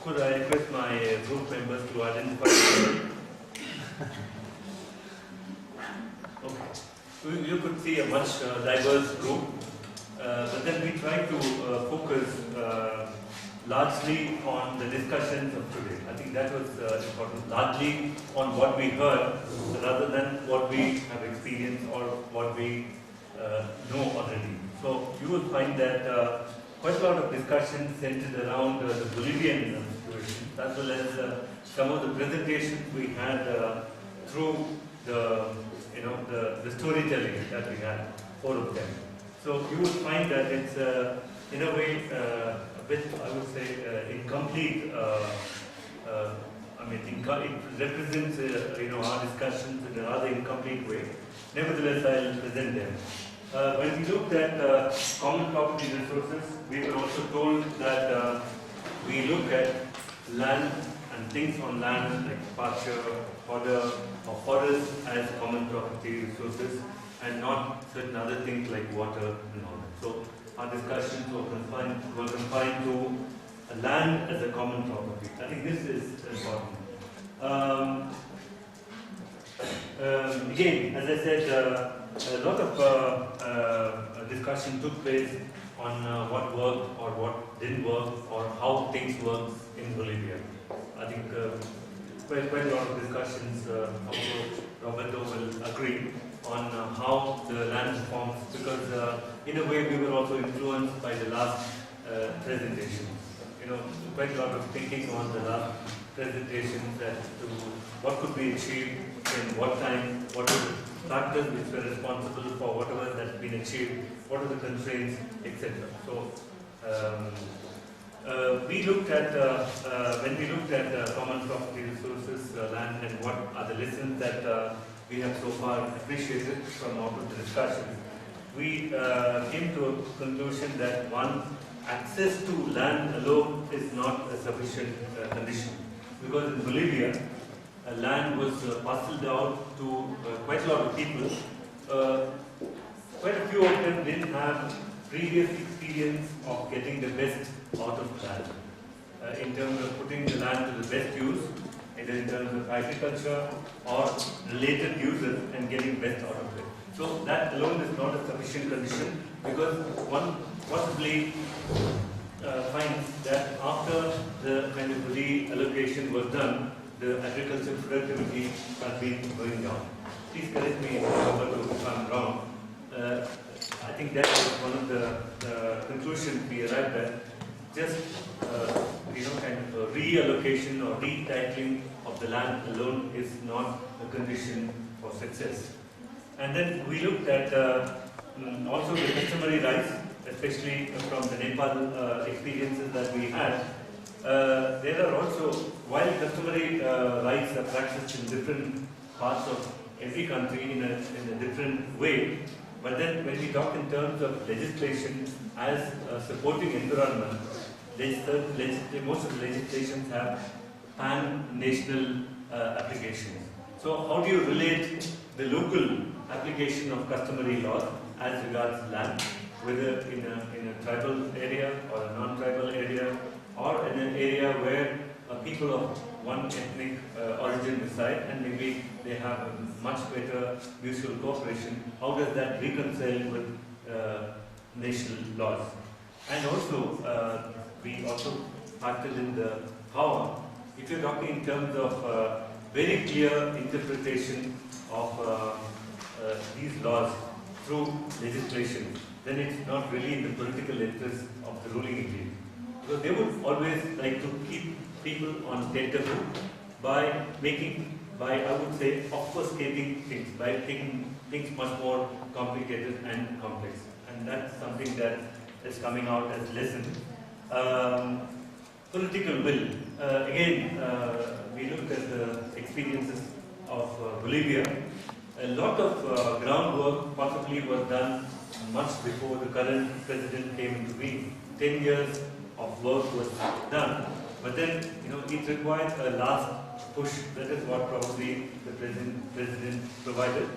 could I request my group members to identify themselves? Okay. You could see a much diverse group, but then we try to focus largely on the discussions of today. I think that was important, largely on what we heard rather than what we have experienced or what we know already. So you will find that quite a lot of discussion centered around the Bolivian situation, as well as some of the presentations we had through the storytelling that we had, 4 of them. So you will find that it's in a way a bit, I would say, incomplete. It represents our discussions in a rather incomplete way. Nevertheless, I'll present them. When we looked at common property resources, we were also told that we look at land and things on land like pasture, fodder, or forest as common property resources, and not certain other things like water and all that. So our discussions were confined to land as a common property. I think this is important. Again, as I said, a lot of discussion took place on what worked or what didn't work or how things work in Bolivia. I think quite a lot of discussions, also Roberto will agree on how the land performs, because in a way we were also influenced by the last presentation. Quite a lot of thinking on the last presentations as to what could be achieved in what time, what are the factors which were responsible for whatever that's been achieved, what are the constraints, etc. So we looked at, when we looked at common property resources, land, and what are the lessons that we have so far appreciated from out of the discussion, we came to a conclusion that one, access to land alone is not a sufficient condition. Because in Bolivia, land was parceled out to quite a lot of people. Quite a few of them didn't have previous experience of getting the best out of land. In terms of putting the land to the best use, either in terms of agriculture or related uses, and getting best out of it. So that alone is not a sufficient condition, because one possibly finds that after the kind of reallocation was done, the agricultural productivity has been going down. Please correct me if I'm wrong. I think that was one of the conclusions we arrived at. Just kind of a reallocation or retitling of the land alone is not a condition for success. And then we looked at also the customary rights, especially from the Nepal experiences that we had. There are also, while customary rights are practiced in different parts of every country in a different way, but then when we talk in terms of legislation as a supporting environment, most of the legislations have pan-national applications. So how do you relate the local application of customary laws as regards land, whether in a tribal area or a non-tribal area, or in an area where people of one ethnic origin reside and maybe they have a much better mutual cooperation? How does that reconcile with national laws? And also, we also factored in the power. If you're talking in terms of very clear interpretation of these laws through legislation, then it's not really in the political interest of the ruling elite. So they would always like to keep people on tenterhook by I would say, obfuscating things, by making things much more complicated and complex. And that's something that is coming out as lesson. Political will. Again, we looked at the experiences of Bolivia. A lot of groundwork possibly was done much before the current president came into being. 10 years of work was done, but then it required a last push. That is what probably the president provided.